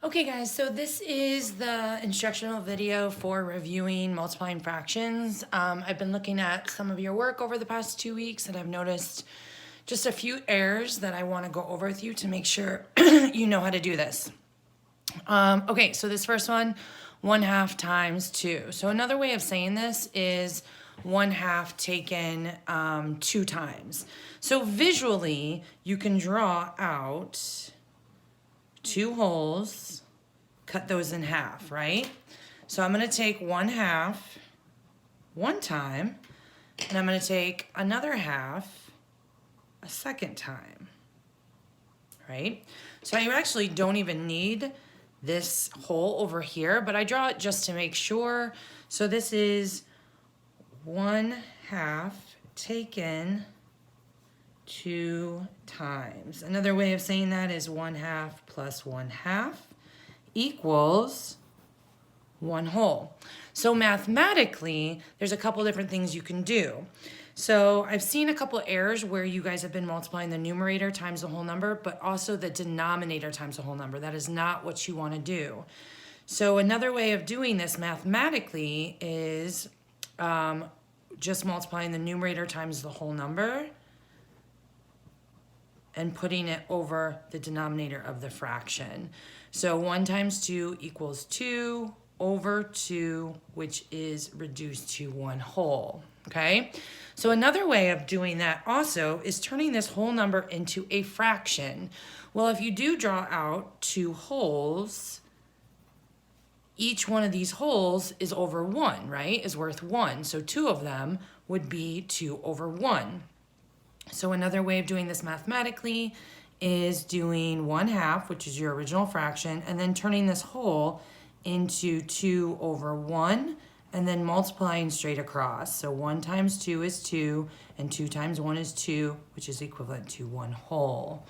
Okay guys, so this is the instructional video for reviewing multiplying fractions. I've been looking at some of your work over the past 2 weeks and I've noticed just a few errors that I want to go over with you to make sure you know how to do this. Okay, so this first one, 1/2 times 2. So another way of saying this is 1/2 taken 2 times. So visually, you can draw out 2 wholes, cut those in half, right? So I'm going to take 1/2 one time, and I'm going to take another half a second time, right? So I actually don't even need this hole over here, but I draw it just to make sure. So this is 1/2 taken 2 times. Another way of saying that is 1/2 plus 1/2 equals 1 whole. So mathematically, there's a couple different things you can do. So I've seen a couple errors where you guys have been multiplying the numerator times the whole number, but also the denominator times the whole number. That is not what you want to do. So another way of doing this mathematically is just multiplying the numerator times the whole number and putting it over the denominator of the fraction. So 1 times 2 equals 2 over 2, which is reduced to 1 whole, okay? So another way of doing that also is turning this whole number into a fraction. Well, if you do draw out 2 wholes, each one of these wholes is over 1, right? Is worth 1. So 2 of them would be 2 over 1. So another way of doing this mathematically is doing 1/2, which is your original fraction, and then turning this whole into 2 over 1, and then multiplying straight across. So 1 times 2 is 2, and 2 times 1 is 2, which is equivalent to 1 whole.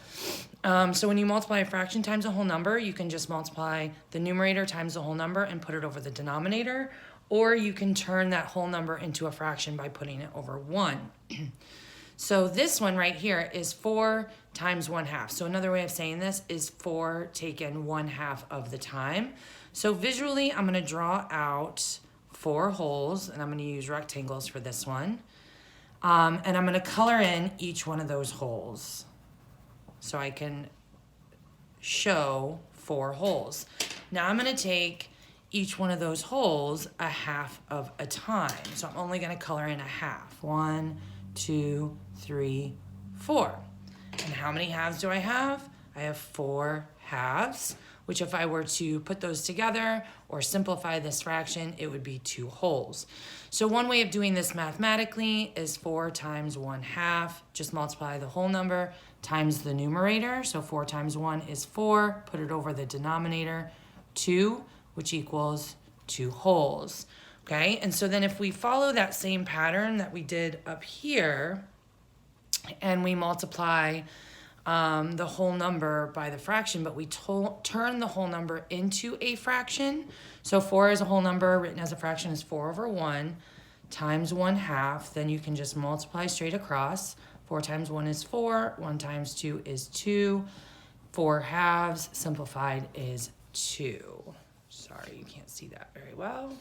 So when you multiply a fraction times a whole number, you can just multiply the numerator times the whole number and put it over the denominator, or you can turn that whole number into a fraction by putting it over 1. So this one right here is 4 times 1/2. So another way of saying this is 4 taken 1/2 of the time. So visually, I'm going to draw out 4 holes, and I'm going to use rectangles for this one. And I'm going to color in each one of those holes so I can show 4 holes. Now I'm going to take each one of those holes a half of a time. So I'm only going to color in a half. 1, 2, 3, 4. And how many halves do I have? I have 4 halves, which if I were to put those together or simplify this fraction, it would be 2 wholes. So one way of doing this mathematically is 4 times 1/2. Just multiply the whole number times the numerator. So 4 times 1 is 4. Put it over the denominator, 2, which equals 2 wholes. Okay, and so then if we follow that same pattern that we did up here, and we multiply the whole number by the fraction, but we turn the whole number into a fraction. So 4 is a whole number, written as a fraction is 4 over 1 times 1/2. Then you can just multiply straight across. 4 times 1 is 4. 1 times 2 is 2. 4 halves simplified is 2. Sorry, you can't see that very well.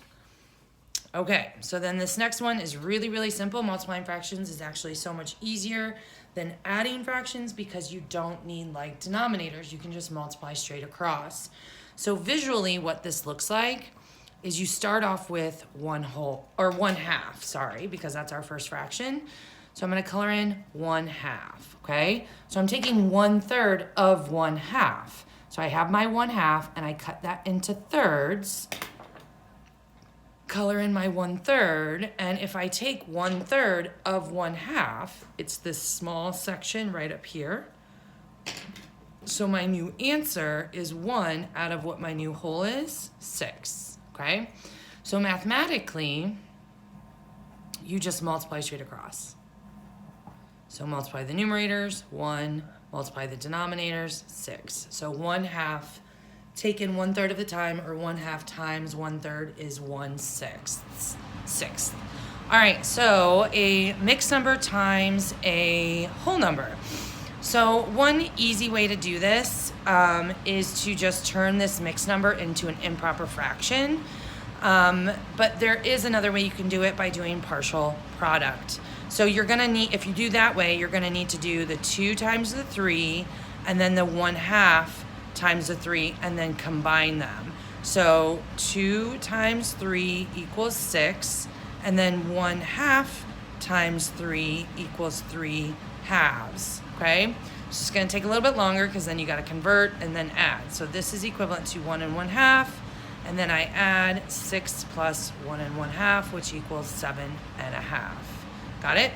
Okay, so then this next one is really, really simple. Multiplying fractions is actually so much easier than adding fractions because you don't need like denominators. You can just multiply straight across. So visually what this looks like is you start off with 1 whole, or 1/2, sorry, because that's our first fraction. So I'm gonna color in 1/2, okay? So I'm taking 1/3 of 1/2. So I have my 1/2 and I cut that into thirds. Color in my 1/3, and if I take 1/3 of 1/2, it's this small section right up here. So my new answer is 1 out of what my new whole is, 6, okay? So mathematically, you just multiply straight across. So multiply the numerators, 1, multiply the denominators, 6. So 1/2 taken 1/3 of the time, or 1/2 times 1/3 is 1/6. All right, so a mixed number times a whole number. So one easy way to do this is to just turn this mixed number into an improper fraction. But there is another way you can do it by doing partial product. So you're gonna need, if you do that way, you're gonna need to do the 2 times the 3 and then the 1/2 times the 3 and then combine them. So 2 times 3 equals 6 and then 1/2 times 3 equals 3/2, okay? It's just gonna take a little bit longer because then you gotta convert and then add. So this is equivalent to 1 1/2, and then I add 6 plus 1 1/2, which equals 7 1/2. Got it?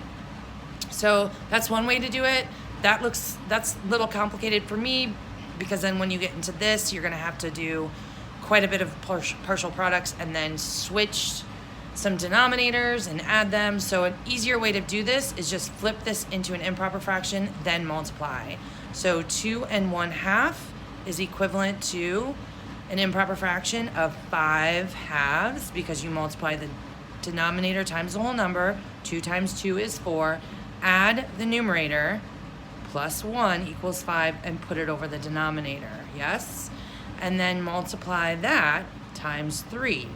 So that's one way to do it. That's a little complicated for me because then when you get into this, you're gonna have to do quite a bit of partial products and then switch some denominators and add them. So an easier way to do this is just flip this into an improper fraction, then multiply. So 2 1/2 is equivalent to an improper fraction of 5/2 because you multiply the denominator times the whole number. 2 times 2 is 4. Add the numerator, plus 1 equals 5, and put it over the denominator, yes? And then multiply that times 3.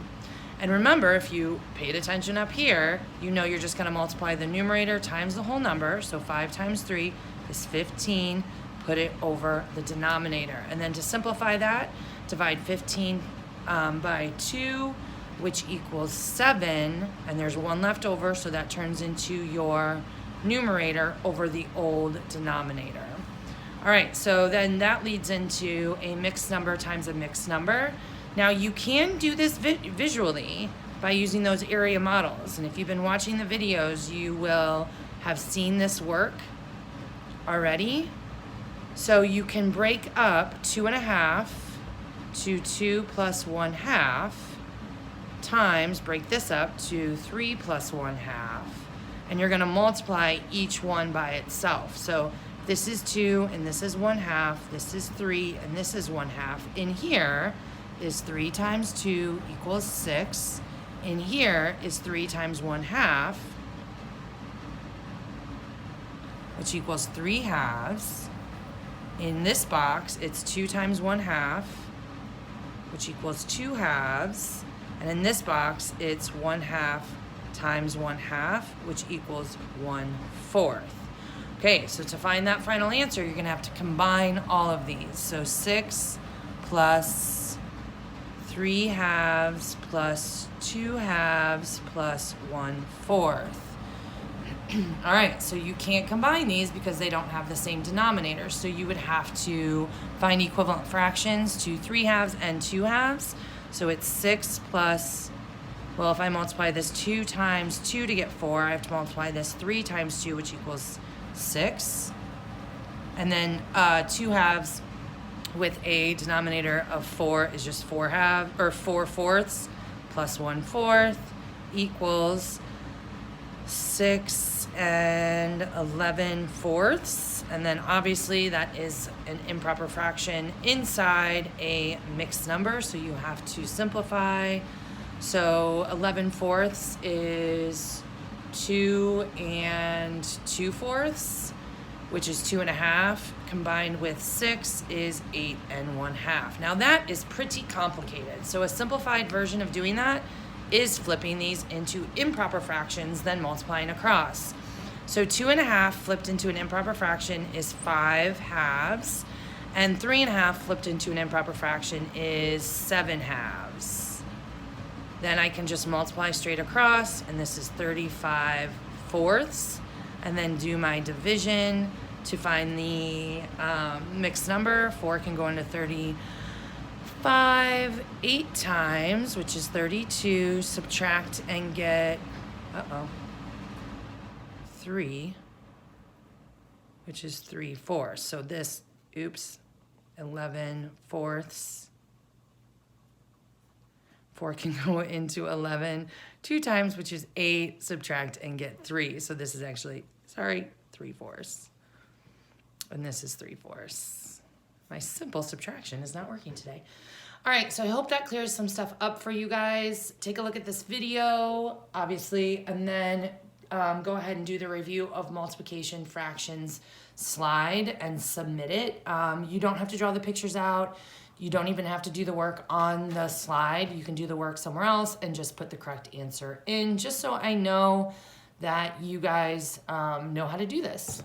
And remember, if you paid attention up here, you know you're just gonna multiply the numerator times the whole number. So 5 times 3 is 15, put it over the denominator. And then to simplify that, divide 15 by 2, which equals 7, and there's 1 left over, so that turns into your numerator over the old denominator. All right, so then that leads into a mixed number times a mixed number. Now you can do this visually by using those area models, and if you've been watching the videos, you will have seen this work already. So you can break up 2 1/2 to 2 plus 1/2 times, break this up to 3 plus 1/2, and you're gonna multiply each one by itself. So this is 2 and this is 1/2, this is 3 and this is 1/2. In here is 3 times 2 equals 6. In here is 3 times 1/2, which equals 3/2. In this box, it's 2 times 1/2, which equals 2/2. And in this box, it's 1/2 times 1/2, which equals 1/4. Okay, so to find that final answer, you're gonna have to combine all of these. So 6 plus 3/2 plus 2/2 plus 1/4. All right, so you can't combine these because they don't have the same denominator. So you would have to find equivalent fractions to 3/2 and 2/2. So it's 6 plus, well, if I multiply this 2 times 2 to get 4, I have to multiply this 3 times 2, which equals 6. And then 2/2 with a denominator of 4 is just 4/4 plus 1/4 equals 6 and 11/4. And then obviously that is an improper fraction inside a mixed number, so you have to simplify. So 11/4 is 2 2/4, which is 2 1/2, combined with 6 is 8 1/2. Now that is pretty complicated. So a simplified version of doing that is flipping these into improper fractions, then multiplying across. So 2 1/2 flipped into an improper fraction is 5/2, and 3 1/2 flipped into an improper fraction is 7/2. Then I can just multiply straight across, and this is 35/4, and then do my division to find the mixed number. 4 can go into 35 8 times, which is 32. Subtract and get, 3, which is 3/4. So this, 11/4. 4 can go into 11 2 times, which is 8. Subtract and get 3. So this is actually, 3/4. And this is 3/4. My simple subtraction is not working today. All right, so I hope that clears some stuff up for you guys. Take a look at this video, obviously, and then go ahead and do the review of multiplication fractions slide and submit it. You don't have to draw the pictures out. You don't even have to do the work on the slide. You can do the work somewhere else and just put the correct answer in, just so I know that you guys know how to do this.